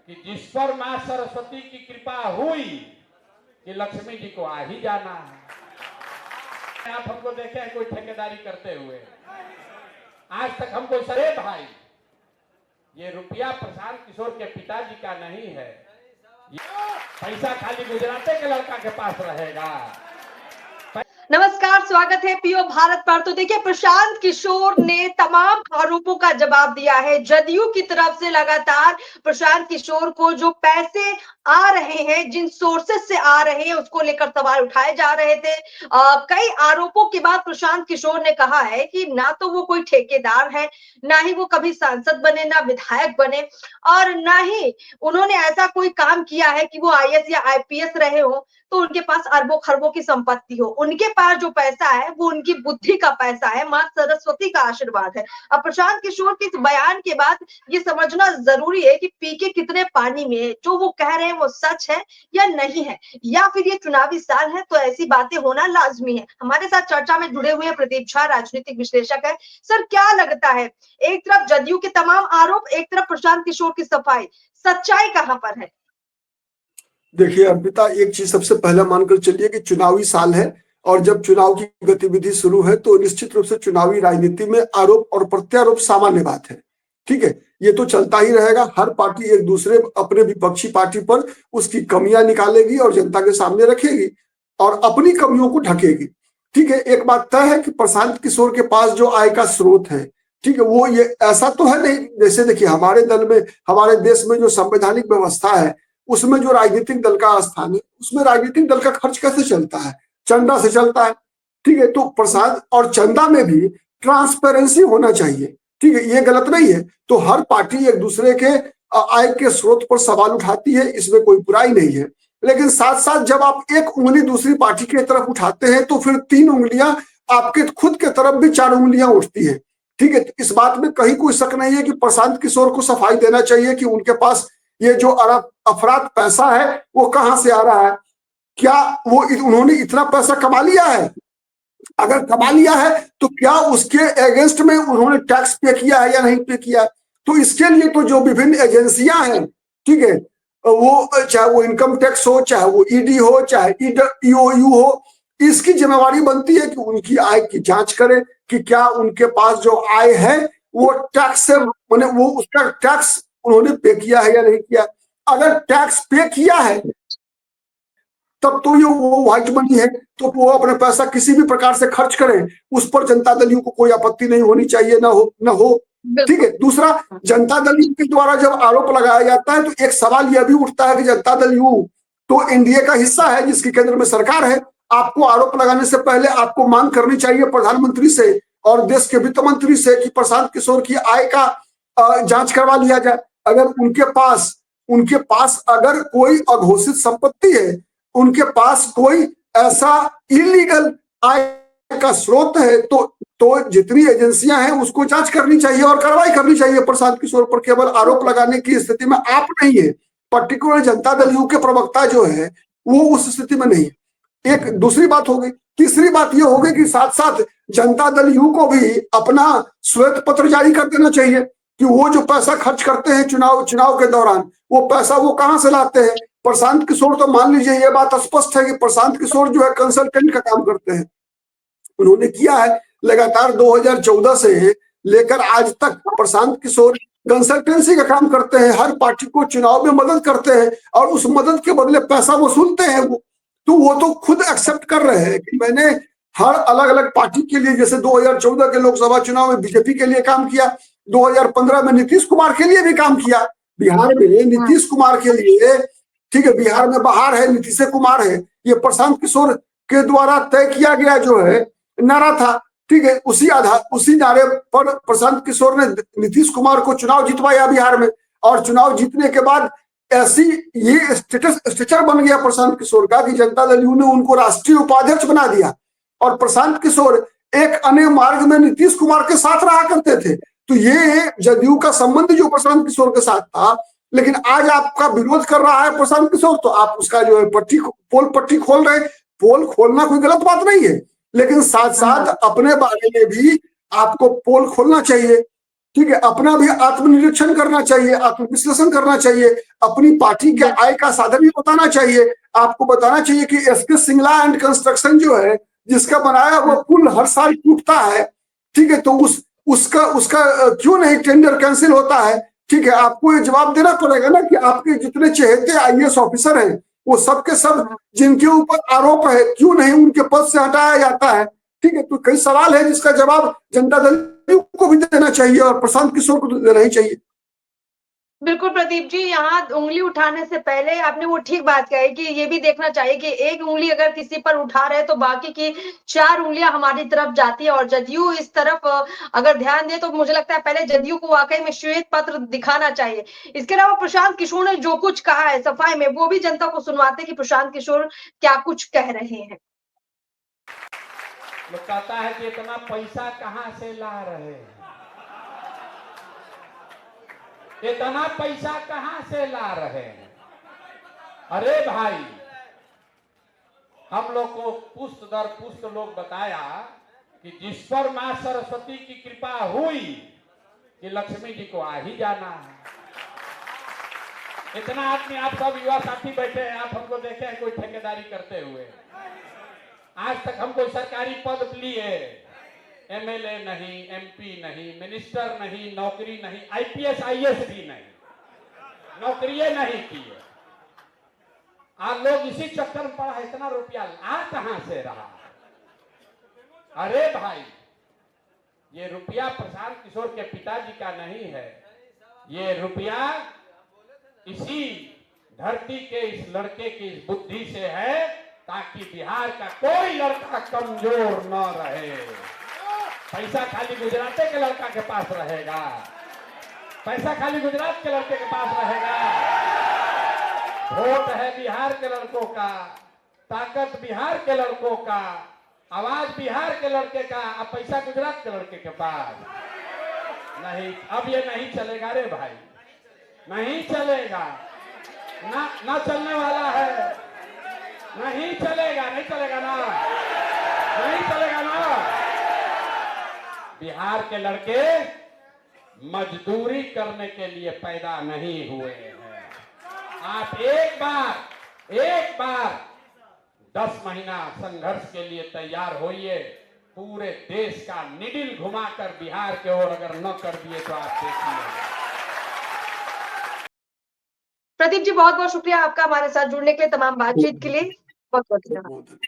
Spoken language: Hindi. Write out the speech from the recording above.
कि जिस पर मां सरस्वती की कृपा हुई कि लक्ष्मी जी को आ ही जाना है। आप हमको देखे हैं कोई ठेकेदारी करते हुए? आज तक हमको सरे भाई, ये रुपया प्रशांत किशोर के पिताजी का नहीं है, पैसा खाली गुजराते के लड़का के पास रहेगा। नमस्कार, स्वागत है पीओ भारत पर। तो देखिए, प्रशांत किशोर ने तमाम आरोपों का जवाब दिया है। जदयू की तरफ से लगातार प्रशांत किशोर को जो पैसे आ रहे हैं, जिन सोर्सेस से आ रहे हैं, उसको लेकर सवाल उठाए जा रहे थे। कई आरोपों के बाद प्रशांत किशोर ने कहा है कि ना तो वो कोई ठेकेदार है, ना ही वो कभी सांसद बने, ना विधायक बने, और ना ही उन्होंने ऐसा कोई काम किया है कि वो आईएएस या आईपीएस रहे हो तो उनके पास अरबों खरबों की संपत्ति हो। उनके पास जो पैसा है वो उनकी बुद्धि का पैसा है, मां सरस्वती का आशीर्वाद है। अब प्रशांत किशोर के इस बयान के बाद ये समझना जरूरी है कि पीके कितने पानी में है, जो वो कह रहे हैं वो सच है या नहीं है, या फिर ये चुनावी साल है तो ऐसी बातें होना लाजमी है। हमारे साथ चर्चा में जुड़े हुए प्रदीप झा, राजनीतिक विश्लेषक है। सर, क्या लगता है, एक तरफ जदयू के तमाम आरोप, एक तरफ प्रशांत किशोर की सफाई, सच्चाई कहां पर है? देखिए अर्पिता, एक चीज सबसे पहले मानकर चलिए कि चुनावी साल है और जब चुनाव की गतिविधि शुरू है तो निश्चित रूप से चुनावी राजनीति में आरोप और प्रत्यारोप सामान्य बात है। ठीक है, ये तो चलता ही रहेगा। हर पार्टी एक दूसरे अपने विपक्षी पार्टी पर उसकी कमियां निकालेगी और जनता के सामने रखेगी और अपनी कमियों को ढकेगी। ठीक है, एक बात तय है कि प्रशांत किशोर के पास जो आय का स्रोत है, ठीक है, वो ये ऐसा तो है नहीं। जैसे देखिए, हमारे दल में, हमारे देश में जो संवैधानिक व्यवस्था है उसमें जो राजनीतिक दल का स्थान है, उसमें राजनीतिक दल का खर्च कैसे चलता है? चंदा से चलता है। ठीक है, तो प्रसाद और चंदा में भी ट्रांसपेरेंसी होना चाहिए। ठीक है, ये गलत नहीं है। तो हर पार्टी एक दूसरे के आय के स्रोत पर सवाल उठाती है, इसमें कोई बुराई नहीं है। लेकिन साथ साथ जब आप एक उंगली दूसरी पार्टी की तरफ उठाते हैं तो फिर 3 उंगलियां आपके खुद के तरफ भी 4 उंगलियां उठती है। ठीक है, तो इस बात में कहीं कोई शक नहीं है कि प्रशांत किशोर को सफाई देना चाहिए कि उनके पास ये जो अफरात पैसा है वो कहां से आ रहा है। क्या वो उन्होंने इतना पैसा कमा लिया है? अगर कमा लिया है तो क्या उसके अगेंस्ट में उन्होंने टैक्स पे किया है या नहीं पे किया है? तो इसके लिए तो जो विभिन्न एजेंसियां हैं, ठीक है, वो चाहे वो इनकम टैक्स हो, चाहे वो ईडी हो, चाहे ईओयू हो, इसकी जिम्मेवारी बनती है कि उनकी आय की जांच करें कि क्या उनके पास जो आय है वो टैक्स से, माने वो उसका टैक्स उन्होंने पे किया है या नहीं किया। अगर टैक्स पे किया है तब तो ये वो व्हाइट मनी है, तो वो अपने पैसा किसी भी प्रकार से खर्च करें, उस पर जनता दल यू को कोई आपत्ति नहीं होनी चाहिए, ना हो। ठीक है, दूसरा, जनता दल यू के द्वारा जब आरोप लगाया जाता है तो एक सवाल यह भी उठता है कि जनता दल यू तो एनडीए का हिस्सा है जिसकी केंद्र में सरकार है। आपको आरोप लगाने से पहले आपको मांग करनी चाहिए प्रधानमंत्री से और देश के वित्त मंत्री से कि प्रशांत किशोर की आय का जांच करवा लिया जाए। अगर उनके पास अगर कोई अघोषित संपत्ति है, उनके पास कोई ऐसा इलीगल आय का स्रोत है, तो जितनी एजेंसियां हैं उसको जांच करनी चाहिए और कार्रवाई करनी चाहिए प्रशांत किशोर पर। केवल आरोप लगाने की स्थिति में आप नहीं है, पर्टिकुलर जनता दल यू के प्रवक्ता जो है वो उस स्थिति में नहीं है। एक दूसरी बात हो गई। तीसरी बात यह हो गई कि साथ साथ जनता दल यू को भी अपना श्वेत पत्र जारी कर देना चाहिए कि वो जो पैसा खर्च करते हैं चुनाव के दौरान, वो पैसा वो कहां से लाते हैं। प्रशांत किशोर तो मान लीजिए, ये बात स्पष्ट है कि प्रशांत किशोर जो है कंसल्टेंट का काम करते हैं। उन्होंने किया है लगातार 2014 से लेकर आज तक प्रशांत किशोर कंसल्टेंसी का काम करते हैं, हर पार्टी को चुनाव में मदद करते हैं और उस मदद के बदले पैसा वसूलते हैं। वो तो खुद एक्सेप्ट कर रहे हैं कि मैंने हर अलग अलग पार्टी के लिए, जैसे 2014 के लोकसभा चुनाव में बीजेपी के लिए काम किया, 2015 में नीतीश कुमार के लिए भी काम किया, बिहार में नीतीश कुमार के लिए, ठीक है, बिहार में बाहर है नीतीश कुमार है, ये प्रशांत किशोर के द्वारा तय किया गया जो है नारा था। ठीक है, उसी नारे पर प्रशांत किशोर ने नीतीश कुमार को चुनाव जितवाया बिहार में, और चुनाव जीतने के बाद ऐसी ये स्ट्रक्चर बन गया प्रशांत किशोर का कि जनता दल यू ने उनको राष्ट्रीय उपाध्यक्ष बना दिया और प्रशांत किशोर एक अन्य मार्ग में नीतीश कुमार के साथ रहा करते थे। तो ये जदयू का संबंध जो प्रशांत किशोर के साथ था, लेकिन आज आपका विरोध कर रहा है प्रशांत किशोर, तो आप उसका जो है पोल पट्टी खोल रहे हैं। पोल खोलना कोई गलत बात नहीं है, लेकिन साथ साथ अपने बारे में भी आपको पोल खोलना चाहिए ठीक है, अपना भी आत्मनिरीक्षण करना चाहिए, आत्मविश्लेषण करना चाहिए, अपनी पार्टी के आय का साधन भी बताना चाहिए। आपको बताना चाहिए कि एसके सिंगला एंड कंस्ट्रक्शन जो है, जिसका बनाया हुआ पुल हर साल टूटता है, ठीक है, तो उसका उसका क्यों नहीं टेंडर कैंसिल होता है? ठीक है, आपको ये जवाब देना पड़ेगा ना कि आपके जितने चहेते आईएएस ऑफिसर हैं, वो सब के सब जिनके ऊपर आरोप है, क्यों नहीं उनके पद से हटाया जाता है? ठीक है, तो कई सवाल है जिसका जवाब जनता दल को भी देना चाहिए और प्रशांत किशोर को देना ही चाहिए। बिल्कुल प्रदीप जी, यहाँ उंगली उठाने से पहले आपने वो ठीक बात कही कि ये भी देखना चाहिए कि एक उंगली अगर किसी पर उठा रहे तो बाकी की 4 उंगलियां हमारी तरफ जाती है, और जदयू इस तरफ अगर ध्यान दे तो मुझे लगता है पहले जदयू को वाकई में श्वेत पत्र दिखाना चाहिए। इसके अलावा प्रशांत किशोर ने जो कुछ कहा है सफाई में, वो भी जनता को सुनवाते कि प्रशांत किशोर क्या कुछ कह रहे हैं। वो कहता है कि इतना पैसा कहां से ला रहे हैं, इतना पैसा कहां से ला रहे हैं? अरे भाई, हम लोग को पुष्ट दर पुष्ट लोग बताया कि जिस पर मां सरस्वती की कृपा हुई कि लक्ष्मी जी को आ ही जाना है। इतना आदमी, आप सब युवा साथी बैठे हैं, आप हमको देखे हैं कोई ठेकेदारी करते हुए? आज तक हम कोई सरकारी पद लिए, एमएलए नहीं, एमपी नहीं, मिनिस्टर नहीं, नौकरी नहीं, आईपीएस आईएएस भी नहीं, नौकरियां नहीं किए। आज लोग इसी चक्कर में पड़ा है, इतना रुपया आ कहां से रहा? अरे भाई, ये रुपया प्रशांत किशोर के पिताजी का नहीं है, ये रुपया इसी धरती के इस लड़के की इस बुद्धि से है, ताकि बिहार का कोई लड़का कमजोर न रहे। पैसा खाली गुजरात के लड़का के पास रहेगा, पैसा खाली गुजरात के लड़के के पास रहेगा। वोट है बिहार के लड़कों का, ताकत बिहार के लड़कों का, आवाज बिहार के लड़के का, अब पैसा गुजरात के लड़के के पास नहीं। अब ये नहीं चलेगा रे भाई, नहीं चलेगा, ना चलने वाला है, नहीं चलेगा, नहीं चलेगा ना, नहीं चलेगा ना। बिहार के लड़के मजदूरी करने के लिए पैदा नहीं हुए हैं। आप एक बार 10 महीना संघर्ष के लिए तैयार होइए, पूरे देश का निडिल घुमाकर बिहार के ओर अगर न कर दिए तो आप देखिए। प्रदीप जी, बहुत बहुत शुक्रिया आपका हमारे साथ जुड़ने के लिए, तमाम बातचीत के लिए बहुत बहुत धन्यवाद।